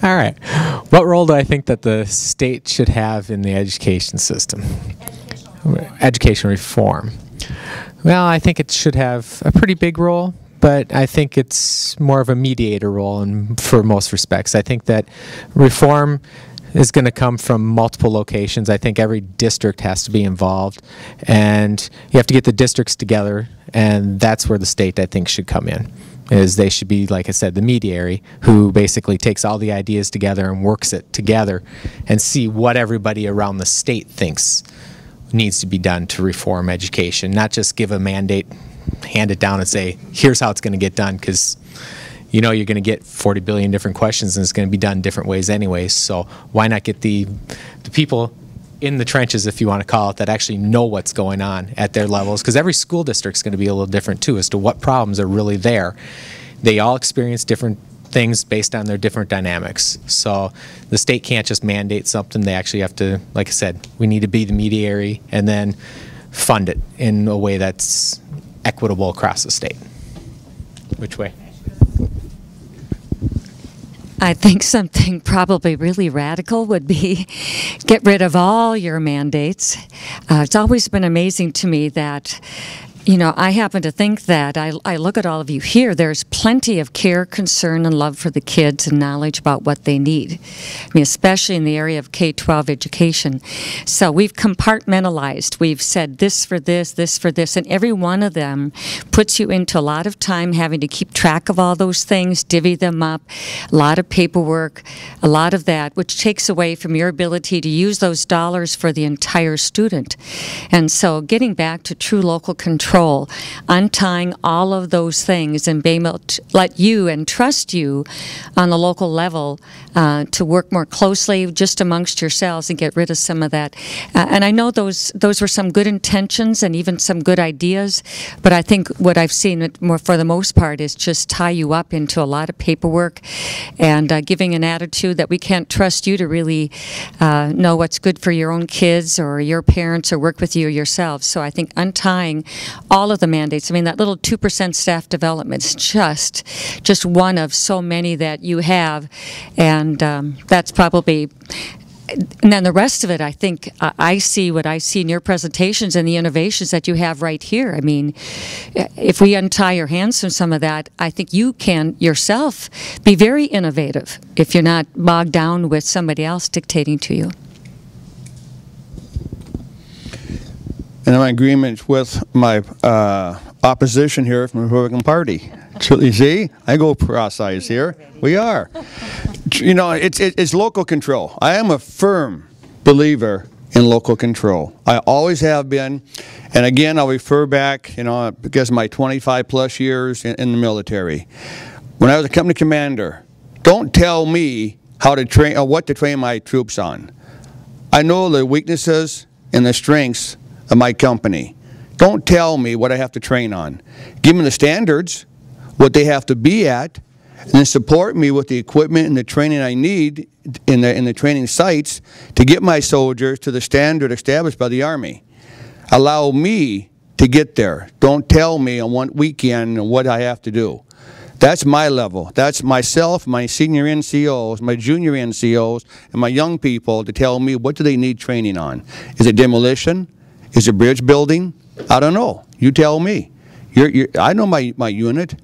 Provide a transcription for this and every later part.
All right. What role do I think that the state should have in the education system? Education reform. Well, I think it should have a pretty big role, but I think it's more of a mediator role for most respects. I think that reform is going to come from multiple locations. I think every district has to be involved, and you have to get the districts together, and that's where the state, I think, should come in. Is they should be, like I said, the mediator who basically takes all the ideas together and works it together and see what everybody around the state thinks needs to be done to reform education, not just give a mandate, hand it down and say, here's how it's going to get done, because you know you're going to get 40 billion different questions and it's going to be done different ways anyways. So why not get the people in the trenches, if you want to call it, that actually know what's going on at their levels, because every school district is going to be a little different too as to what problems are really there. They all experience different things based on their different dynamics. So the state can't just mandate something. They actually have to, like I said, we need to be the mediator and then fund it in a way that's equitable across the state. Which way? I think something probably really radical would be get rid of all your mandates. It's always been amazing to me that, you know, I happen to think that, I look at all of you here, there's plenty of care, concern, and love for the kids and knowledge about what they need. I mean, especially in the area of K-12 education. So we've compartmentalized. We've said this for this, and every one of them puts you into a lot of time having to keep track of all those things, divvy them up, a lot of paperwork, a lot of that, which takes away from your ability to use those dollars for the entire student. And so getting back to true local control, untying all of those things and being able to let you and trust you on the local level to work more closely just amongst yourselves and get rid of some of that. And I know those were some good intentions and even some good ideas, but I think what I've seen more for the most part is just tie you up into a lot of paperwork and giving an attitude that we can't trust you to really know what's good for your own kids or your parents or work with you yourselves. So I think untying all of the mandates. I mean, that little 2% staff development is just one of so many that you have, and that's probably. And then the rest of it, I think, I see what I see in your presentations and the innovations that you have right here. I mean, if we untie your hands from some of that, I think you can yourself be very innovative if you're not bogged down with somebody else dictating to you. And I'm in agreement with my opposition here from the Republican Party. You see, I go cross-eyes here. We are. You know, it's local control. I am a firm believer in local control. I always have been. And again, I'll refer back, you know, because of my 25-plus years in the military. When I was a company commander, don't tell me how to train or what to train my troops on. I know the weaknesses and the strengths of my company. Don't tell me what I have to train on. Give me the standards, what they have to be at, and then support me with the equipment and the training I need in the training sites to get my soldiers to the standard established by the Army. Allow me to get there. Don't tell me on one weekend what I have to do. That's my level. That's myself, my senior NCOs, my junior NCOs, and my young people to tell me what do they need training on. Is it demolition? Is it bridge building? I don't know. You tell me. I know my unit.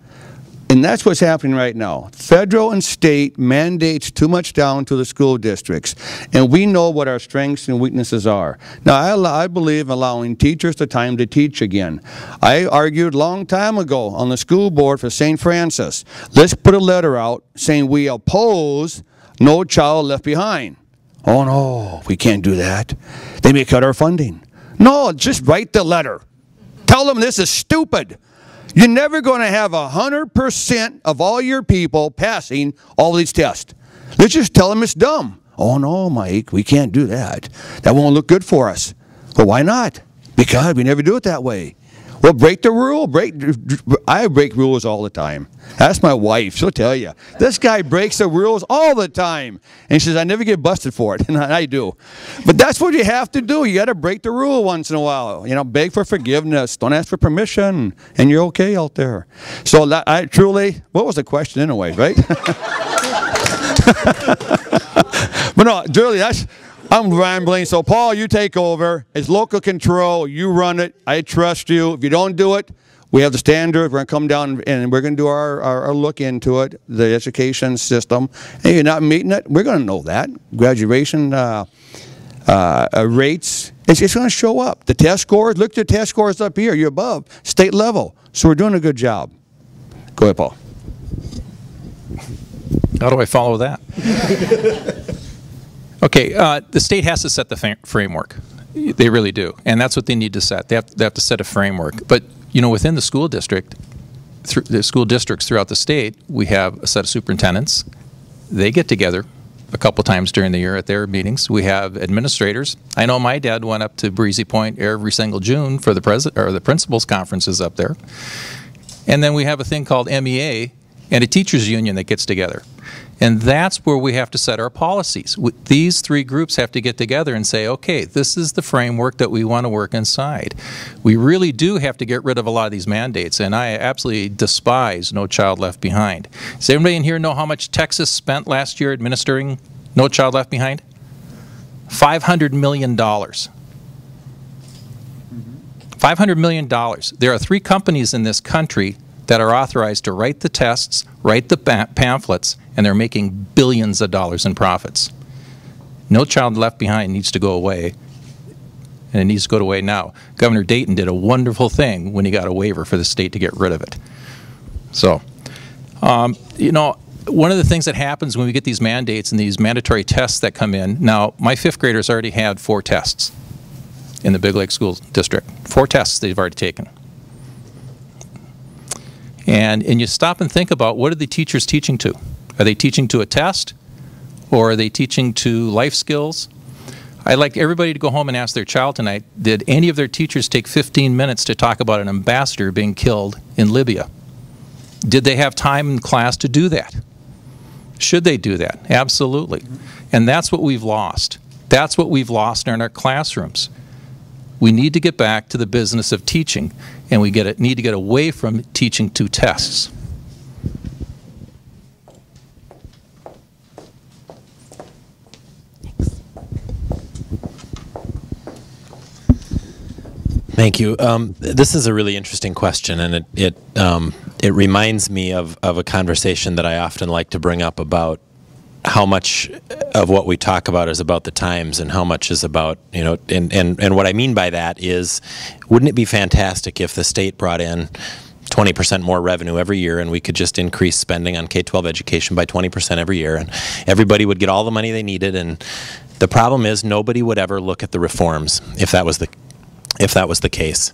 And that's what's happening right now. Federal and state mandates too much down to the school districts. And we know what our strengths and weaknesses are. Now, I believe allowing teachers the time to teach again. I argued a long time ago on the school board for St. Francis. Let's put a letter out saying we oppose No Child Left Behind. Oh, no, we can't do that. They may cut our funding. No, just write the letter. Tell them this is stupid. You're never going to have 100% of all your people passing all these tests. Let's just tell them it's dumb. Oh, no, Mike, we can't do that. That won't look good for us. Well, why not? Because we never do it that way. Well, break the rule. I break rules all the time. Ask my wife. She'll tell you. This guy breaks the rules all the time. And she says, I never get busted for it. And I do. But that's what you have to do. You got to break the rule once in a while. You know, beg for forgiveness. Don't ask for permission. And you're okay out there. So I truly, what was the question anyway, right? But no, truly, I'm rambling. So, Paul, you take over. It's local control. You run it. I trust you. If you don't do it, we have the standard. We're going to come down and we're going to do our look into it, the education system. And you're not meeting it, we're going to know that. Graduation rates, it's going to show up. The test scores, look at the test scores up here. You're above state level. So we're doing a good job. Go ahead, Paul. How do I follow that? Okay, the state has to set the framework. They really do, and that's what they need to set. They have to set a framework. But you know, within the school district, the school districts throughout the state, we have a set of superintendents. They get together a couple times during the year at their meetings. We have administrators. I know my dad went up to Breezy Point every single June for the principals conferences up there. And then we have a thing called MEA and a teachers union that gets together. And that's where we have to set our policies. These three groups have to get together and say, okay, this is the framework that we want to work inside. We really do have to get rid of a lot of these mandates, and I absolutely despise No Child Left Behind. Does everybody in here know how much Texas spent last year administering No Child Left Behind? $500 million. $500 million. There are 3 companies in this country that are authorized to write the tests, write the pamphlets, and they're making billions of dollars in profits. No Child Left Behind needs to go away, and it needs to go away now. Governor Dayton did a wonderful thing when he got a waiver for the state to get rid of it. So, you know, one of the things that happens when we get these mandates and these mandatory tests that come in, now my 5th graders already had 4 tests in the Big Lake School District. 4 tests they've already taken. And you stop and think about, what are the teachers teaching to? Are they teaching to a test, or are they teaching to life skills? I'd like everybody to go home and ask their child tonight, did any of their teachers take 15 minutes to talk about an ambassador being killed in Libya? Did they have time in class to do that? Should they do that? Absolutely. And that's what we've lost. That's what we've lost in our classrooms. We need to get back to the business of teaching, and we need to get away from teaching to tests. Thank you. This is a really interesting question, and it reminds me of a conversation that I often like to bring up about how much of what we talk about is about the times and how much is about, you know, and what I mean by that is, wouldn't it be fantastic if the state brought in 20% more revenue every year and we could just increase spending on K-12 education by 20% every year, and everybody would get all the money they needed? And the problem is, nobody would ever look at the reforms if that was the case.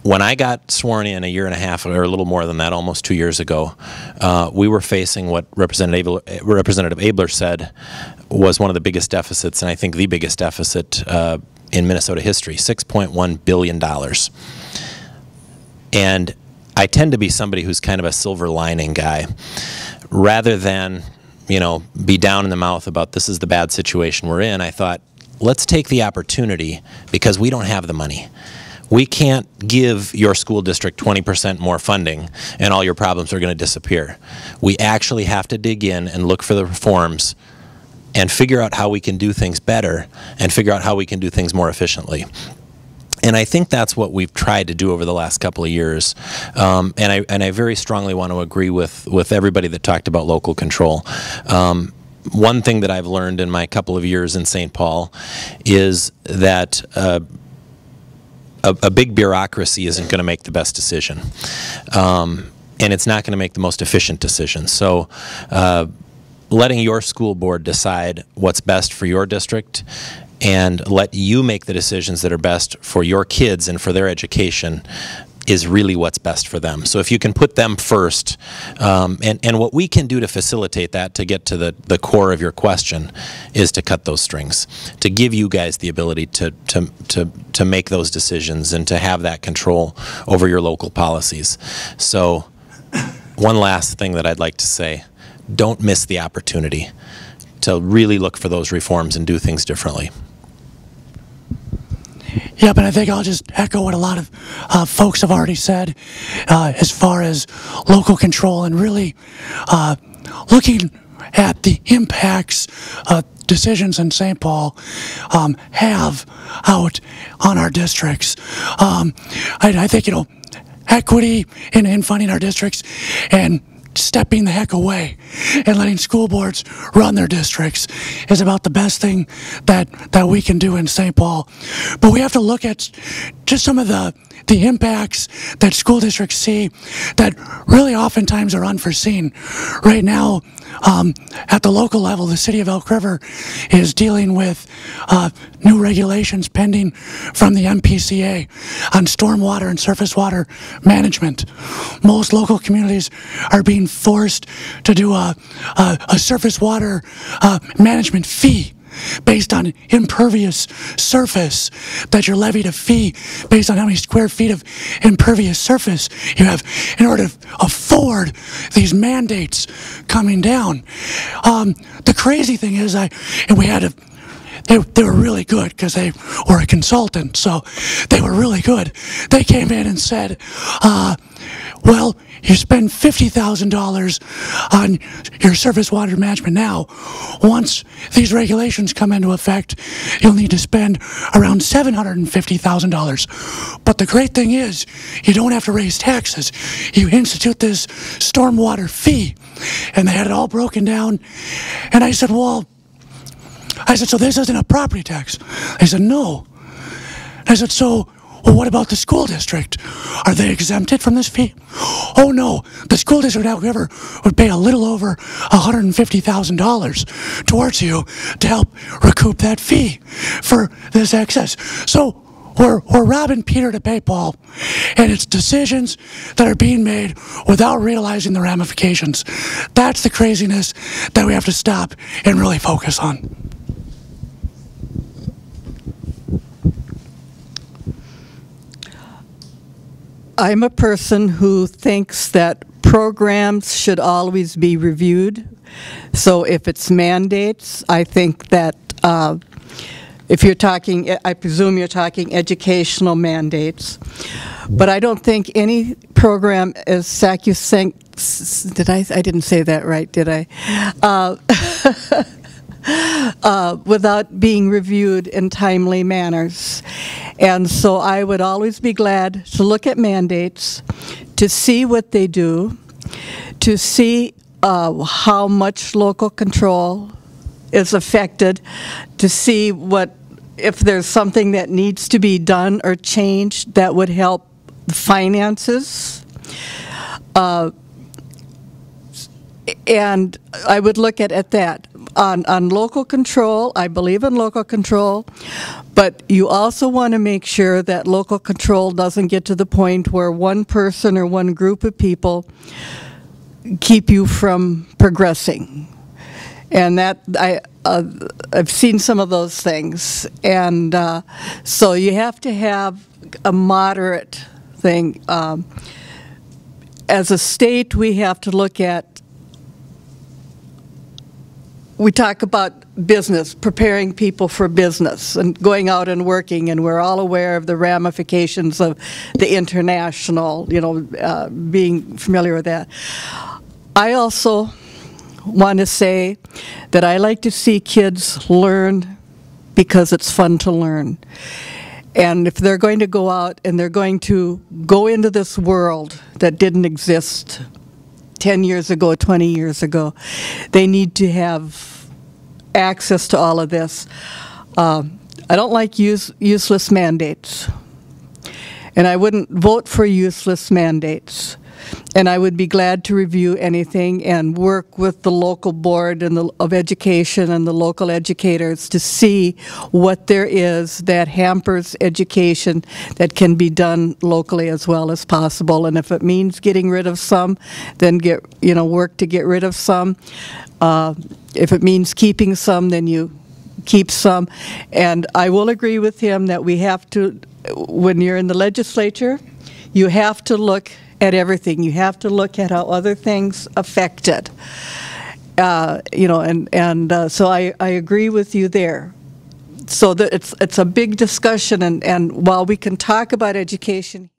When I got sworn in a year and a half, or a little more than that, almost 2 years ago, we were facing what Representative Abler said was one of the biggest deficits, and I think the biggest deficit in Minnesota history, $6.1 billion. And I tend to be somebody who's kind of a silver lining guy. Rather than, you know, be down in the mouth about this is the bad situation we're in, I thought, let's take the opportunity, because we don't have the money. We can't give your school district 20% more funding and all your problems are going to disappear. We actually have to dig in and look for the reforms and figure out how we can do things better and figure out how we can do things more efficiently. And I think that's what we've tried to do over the last couple of years. And I very strongly want to agree with everybody that talked about local control. One thing that I've learned in my couple of years in St. Paul is that a big bureaucracy isn't going to make the best decision. And it's not going to make the most efficient decision. So letting your school board decide what's best for your district and let you make the decisions that are best for your kids and for their education is really what's best for them. So if you can put them first, and what we can do to facilitate that, to get to the core of your question, is to cut those strings, to give you guys the ability to make those decisions and to have that control over your local policies. So one last thing that I'd like to say, don't miss the opportunity to really look for those reforms and do things differently. Yeah, but I think I'll just echo what a lot of folks have already said as far as local control and really looking at the impacts decisions in St. Paul have out on our districts. I think, equity in funding our districts and stepping the heck away and letting school boards run their districts is about the best thing that we can do in St. Paul. But we have to look at just some of the impacts that school districts see that really oftentimes are unforeseen. Right now, at the local level, the city of Elk River is dealing with new regulations pending from the MPCA on stormwater and surface water management. Most local communities are being forced to do a surface water management fee based on impervious surface, that you're levied a fee based on how many square feet of impervious surface you have in order to afford these mandates coming down. The crazy thing is, they were really good because they were a consultant, so they were really good. They came in and said, well, you spend $50,000 on your surface water management now. Once these regulations come into effect, you'll need to spend around $750,000. But the great thing is, you don't have to raise taxes. You institute this stormwater fee. And they had it all broken down. And I said, so this isn't a property tax? They said, no. I said, well, what about the school district? Are they exempted from this fee? Oh, no. The school district, however, would pay a little over $150,000 towards you to help recoup that fee for this excess. So we're robbing Peter to pay Paul, and it's decisions that are being made without realizing the ramifications. That's the craziness that we have to stop and really focus on. I'm a person who thinks that programs should always be reviewed. So if it's mandates, I think that if you're talking, I presume you're talking educational mandates. But I don't think any program is sacrosanct. I didn't say that right, did I? Without being reviewed in timely manners. And so I would always be glad to look at mandates, to see what they do, to see how much local control is affected, to see if there's something that needs to be done or changed that would help finances. And I would look at that. On local control, I believe in local control, but you also want to make sure that local control doesn't get to the point where one person or one group of people keep you from progressing. And that I've seen some of those things, and so you have to have a moderate thing. As a state, we have to look at. We talk about business, preparing people for business and going out and working, and we're all aware of the ramifications of the international, being familiar with that. I also want to say that I like to see kids learn because it's fun to learn. And if they're going to go out and they're going to go into this world that didn't exist 10 years ago, 20 years ago, they need to have access to all of this. I don't like useless mandates. And I wouldn't vote for useless mandates. And I would be glad to review anything and work with the local board of education and the local educators to see what there is that hampers education that can be done locally as well as possible. And if it means getting rid of some, then work to get rid of some. If it means keeping some, then you keep some. And I will agree with him that we have to, when you're in the legislature, you have to look at everything. You have to look at how other things affect it. So I agree with you there. So that it's a big discussion, and while we can talk about education